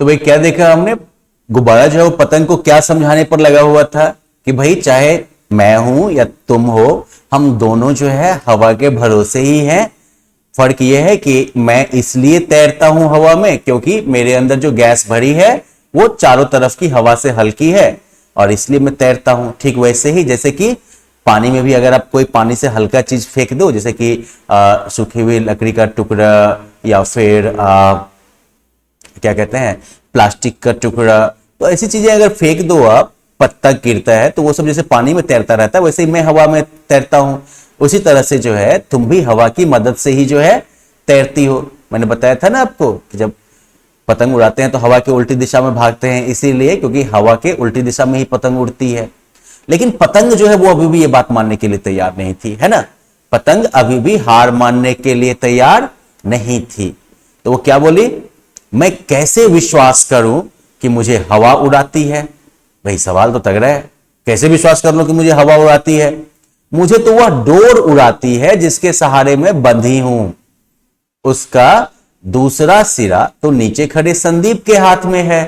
तो भाई क्या देखा हमने, गुब्बारा जो है वो पतंग को क्या समझाने पर लगा हुआ था कि भाई चाहे मैं हूं या तुम हो, हम दोनों जो है हवा के भरोसे ही हैं। फर्क यह है कि मैं इसलिए तैरता हूं हवा में क्योंकि मेरे अंदर जो गैस भरी है वो चारों तरफ की हवा से हल्की है और इसलिए मैं तैरता हूं। ठीक वैसे ही जैसे कि पानी में भी अगर आप कोई पानी से हल्का चीज फेंक दो, जैसे कि सूखी हुई लकड़ी का टुकड़ा या फिर क्या कहते हैं प्लास्टिक का टुकड़ा, तो ऐसी चीजें अगर फेंक दो आप, पत्ता गिरता है तो वो सब जैसे पानी में तैरता रहता है, वैसे ही मैं हवा में तैरता हूं। उसी तरह से जो है तुम भी हवा की मदद से ही जो है तैरती हो। मैंने बताया था ना आपको कि जब पतंग उड़ाते हैं तो हवा के उल्टी दिशा में भागते हैं, इसीलिए क्योंकि हवा के उल्टी दिशा में ही पतंग उड़ती है। लेकिन पतंग जो है वो अभी भी ये बात मानने के लिए तैयार नहीं थी, है ना। पतंग अभी भी हार मानने के लिए तैयार नहीं थी। तो वो क्या बोली, मैं कैसे विश्वास करूं कि मुझे हवा उड़ाती है। भाई सवाल तो तगड़ा है, कैसे विश्वास कर लो कि मुझे हवा उड़ाती है। मुझे तो वह डोर उड़ाती है जिसके सहारे मैं बंधी हूं, उसका दूसरा सिरा तो नीचे खड़े संदीप के हाथ में है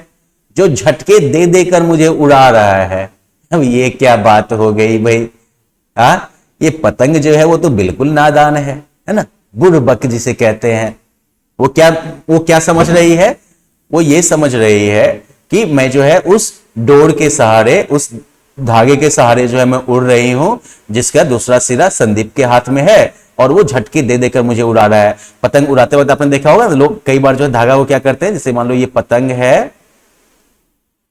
जो झटके दे देकर मुझे उड़ा रहा है। अब ये क्या बात हो गई भाई। ये पतंग जो है वो तो बिल्कुल नादान है ना, बुड़बक जिसे कहते हैं। वो क्या समझ रही है, वो ये समझ रही है कि मैं जो है उस डोर के सहारे, उस धागे के सहारे जो है मैं उड़ रही हूं जिसका दूसरा सिरा संदीप के हाथ में है और वो झटके दे देकर मुझे उड़ा रहा है। पतंग उड़ाते वक्त आपने देखा होगा लोग कई बार जो है धागा को क्या करते हैं, जैसे मान लो ये पतंग है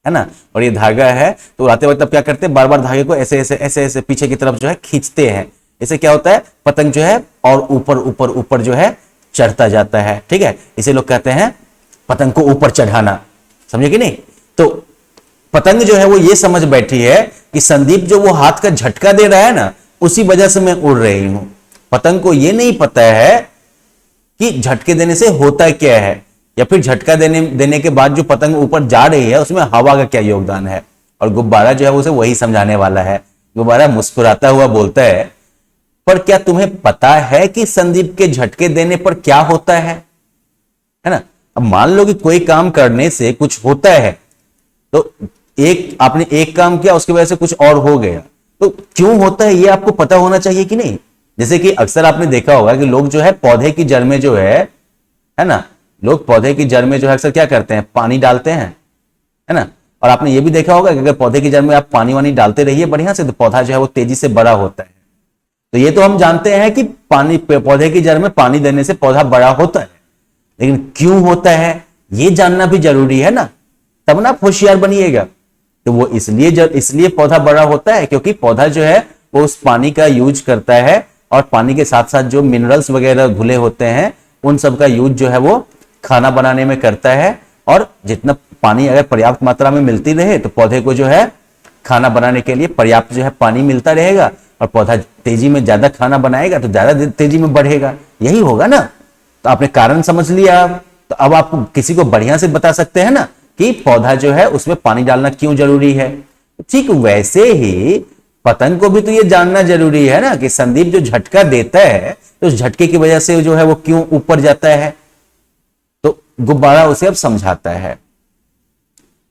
ना, और ये धागा है, तो उड़ाते वक्त अब क्या करते हैं, बार बार धागे को ऐसे ऐसे ऐसे ऐसे पीछे की तरफ जो है खींचते हैं। इससे क्या होता है, पतंग जो है और ऊपर ऊपर ऊपर जो है चढ़ता जाता है। ठीक है, इसे लोग कहते हैं पतंग को ऊपर चढ़ाना, समझे कि नहीं। तो पतंग जो है वो ये समझ बैठी है कि संदीप जो वो हाथ का झटका दे रहा है ना, उसी वजह से मैं उड़ रही हूं। पतंग को ये नहीं पता है कि झटके देने से होता क्या है, या फिर झटका देने के बाद जो पतंग ऊपर जा रही है उसमें हवा का क्या योगदान है। और गुब्बारा जो है उसे वही समझाने वाला है। गुब्बारा मुस्कुराता हुआ बोलता है, पर क्या तुम्हें पता है कि संदीप के झटके देने पर क्या होता है ना। अब मान लो कि कोई काम करने से कुछ होता है, तो आपने एक काम किया उसकी वजह से कुछ और हो गया, तो क्यों होता है ये आपको पता होना चाहिए कि नहीं। जैसे कि अक्सर आपने देखा होगा कि लोग जो है पौधे की जड़ में जो है ना, लोग पौधे की जड़ में जो है अक्सर क्या करते हैं, पानी डालते हैं, है ना। और आपने ये भी देखा होगा कि अगर पौधे की जड़ में आप पानी वानी डालते रहिए बढ़िया से, तो पौधा जो है वो तेजी से बड़ा होता है। तो ये तो हम जानते हैं कि पौधे की जड़ में पानी देने से पौधा बड़ा होता है, लेकिन क्यों होता है ये जानना भी जरूरी है ना, तब ना आप होशियार बनिएगा। तो वो इसलिए पौधा बड़ा होता है क्योंकि पौधा जो है वो उस पानी का यूज करता है और पानी के साथ साथ जो मिनरल्स वगैरह घुले होते हैं उन सब का यूज जो है वो खाना बनाने में करता है। और जितना पानी अगर पर्याप्त मात्रा में मिलती रहे तो पौधे को जो है खाना बनाने के लिए पर्याप्त जो है पानी मिलता रहेगा और पौधा तेजी में ज्यादा खाना बनाएगा तो ज्यादा तेजी में बढ़ेगा। यही होगा ना। तो आपने कारण समझ लिया, तो अब आप किसी को बढ़िया से बता सकते हैं ना कि पौधा जो है उसमें पानी डालना क्यों जरूरी है। ठीक वैसे ही पतंग को भी तो ये जानना जरूरी है ना कि संदीप जो झटका देता है तो उस झटके की वजह से जो है वो क्यों ऊपर जाता है। तो गुब्बारा उसे अब समझाता है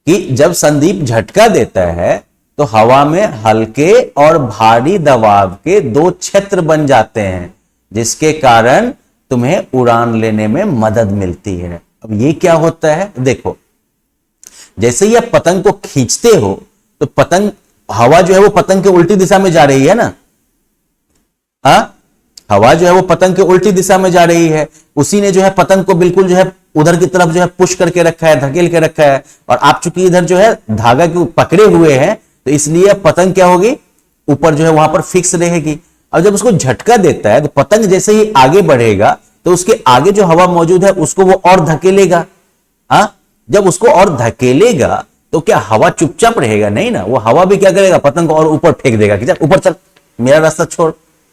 कि जब संदीप झटका देता है तो हवा में हल्के और भारी दबाव के दो क्षेत्र बन जाते हैं जिसके कारण तुम्हें उड़ान लेने में मदद मिलती है। अब ये क्या होता है, देखो जैसे ही आप पतंग को खींचते हो तो पतंग, हवा जो है वो पतंग के उल्टी दिशा में जा रही है ना। हवा जो है वो पतंग के उल्टी दिशा में जा रही है, उसी ने जो है पतंग को बिल्कुल जो है उधर की तरफ जो है पुश करके रखा है, धकेल के रखा है। और आप चूंकि इधर जो है धागा को पकड़े हुए हैं तो इसलिए पतंग क्या होगी, ऊपर जो है वहां पर फिक्स रहेगी। अब जब उसको झटका देता है तो पतंग जैसे ही आगे बढ़ेगा तो उसके आगे जो हवा मौजूद है उसको वो और धकेलेगा। जब उसको और धकेलेगा तो क्या हवा चुपचाप रहेगा, नहीं ना, वो हवा भी क्या करेगा, पतंग को और ऊपर फेंक देगा कि चल ऊपर चल, मेरा रास्ता छोड़,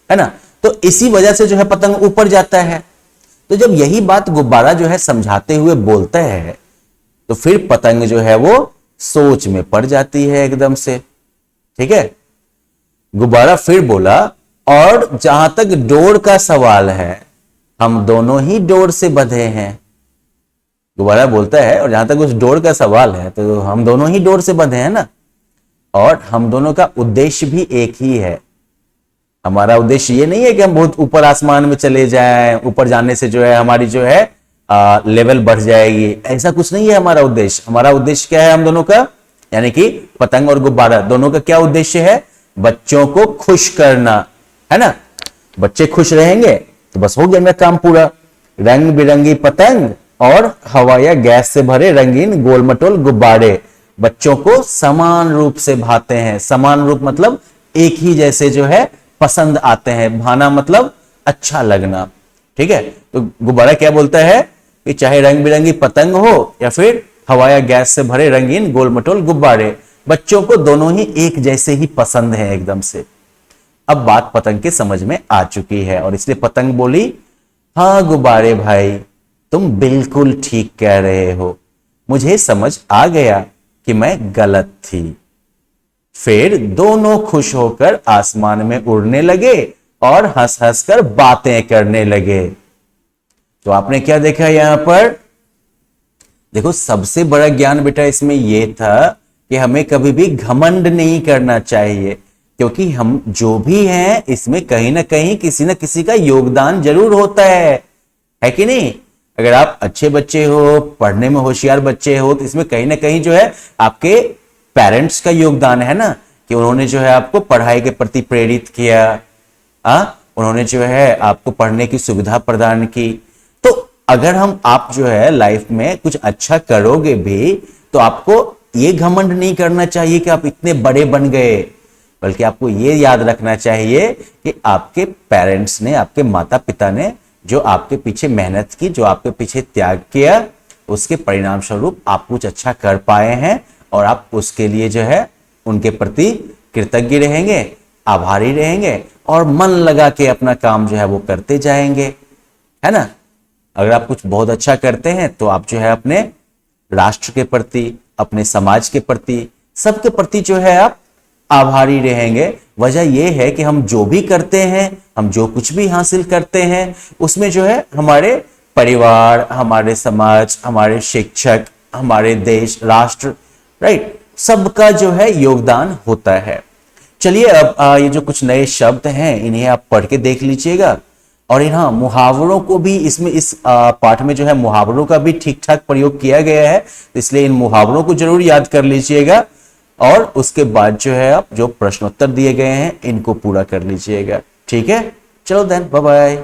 है ना। तो इसी वजह से जो है पतंग ऊपर जाता है। तो जब यही बात गुब्बारा जो है समझाते हुए बोलता है तो फिर पतंग जो है वो सोच में पड़ जाती है एकदम से। ठीक है, गुब्बारा फिर बोला, और जहां तक डोर का सवाल है हम दोनों ही डोर से बंधे हैं। गुब्बारा बोलता है, और जहां तक उस डोर का सवाल है तो हम दोनों ही डोर से बंधे हैं ना, और हम दोनों का उद्देश्य भी एक ही है। हमारा उद्देश्य ये नहीं है कि हम बहुत ऊपर आसमान में चले जाएं, ऊपर जाने से जो है हमारी जो है लेवल बढ़ जाएगी, ऐसा कुछ नहीं है हमारा उद्देश्य। हमारा उद्देश्य क्या है हम दोनों का, यानी कि पतंग और गुब्बारा दोनों का क्या उद्देश्य है, बच्चों को खुश करना, है ना। बच्चे खुश रहेंगे तो बस हो गया मेरा काम पूरा। रंग बिरंगी पतंग और हवा या गैस से भरे रंगीन गोल मटोल गुब्बारे बच्चों को समान रूप से भाते हैं। समान रूप मतलब एक ही जैसे जो है पसंद आते हैं, भाना मतलब अच्छा लगना, ठीक है। तो गुब्बारा क्या बोलता है कि चाहे रंग बिरंगी पतंग हो या फिर हवा या गैस से भरे रंगीन गोल मटोल गुब्बारे, बच्चों को दोनों ही एक जैसे ही पसंद है एकदम से। अब बात पतंग के समझ में आ चुकी है और इसलिए पतंग बोली, हाँ गुब्बारे भाई तुम बिल्कुल ठीक कह रहे हो, मुझे समझ आ गया कि मैं गलत थी। फिर दोनों खुश होकर आसमान में उड़ने लगे और हंस हंस कर बातें करने लगे। तो आपने क्या देखा यहां पर, देखो सबसे बड़ा ज्ञान बेटा इसमें यह था कि हमें कभी भी घमंड नहीं करना चाहिए, क्योंकि हम जो भी हैं इसमें कहीं ना कहीं किसी ना किसी का योगदान जरूर होता है कि नहीं। अगर आप अच्छे बच्चे हो, पढ़ने में होशियार बच्चे हो, तो इसमें कहीं ना कहीं जो है आपके पेरेंट्स का योगदान है ना, कि उन्होंने जो है आपको पढ़ाई के प्रति प्रेरित किया, उन्होंने जो है आपको पढ़ने की सुविधा प्रदान की। तो अगर आप जो है लाइफ में कुछ अच्छा करोगे भी तो आपको ये घमंड नहीं करना चाहिए कि आप इतने बड़े बन गए, बल्कि आपको ये याद रखना चाहिए कि आपके पेरेंट्स ने, आपके माता पिता ने जो आपके पीछे मेहनत की, जो आपके पीछे त्याग किया, उसके परिणाम स्वरूप आप कुछ अच्छा कर पाए हैं और आप उसके लिए जो है उनके प्रति कृतज्ञ रहेंगे, आभारी रहेंगे और मन लगा के अपना काम जो है वो करते जाएंगे, है ना। अगर आप कुछ बहुत अच्छा करते हैं तो आप जो है अपने राष्ट्र के प्रति, अपने समाज के प्रति, सबके प्रति जो है आप आभारी रहेंगे। वजह यह है कि हम जो भी करते हैं, हम जो कुछ भी हासिल करते हैं, उसमें जो है हमारे परिवार, हमारे समाज, हमारे शिक्षक, हमारे देश, राष्ट्र, राइट, सबका जो है योगदान होता है। चलिए अब ये जो कुछ नए शब्द हैं इन्हें आप पढ़ के देख लीजिएगा, और हाँ मुहावरों को भी इसमें इस पाठ में जो है मुहावरों का भी ठीक ठाक प्रयोग किया गया है, इसलिए इन मुहावरों को जरूर याद कर लीजिएगा और उसके बाद जो है आप जो प्रश्नोत्तर दिए गए हैं इनको पूरा कर लीजिएगा। ठीक है, चलो देन बाय बाय।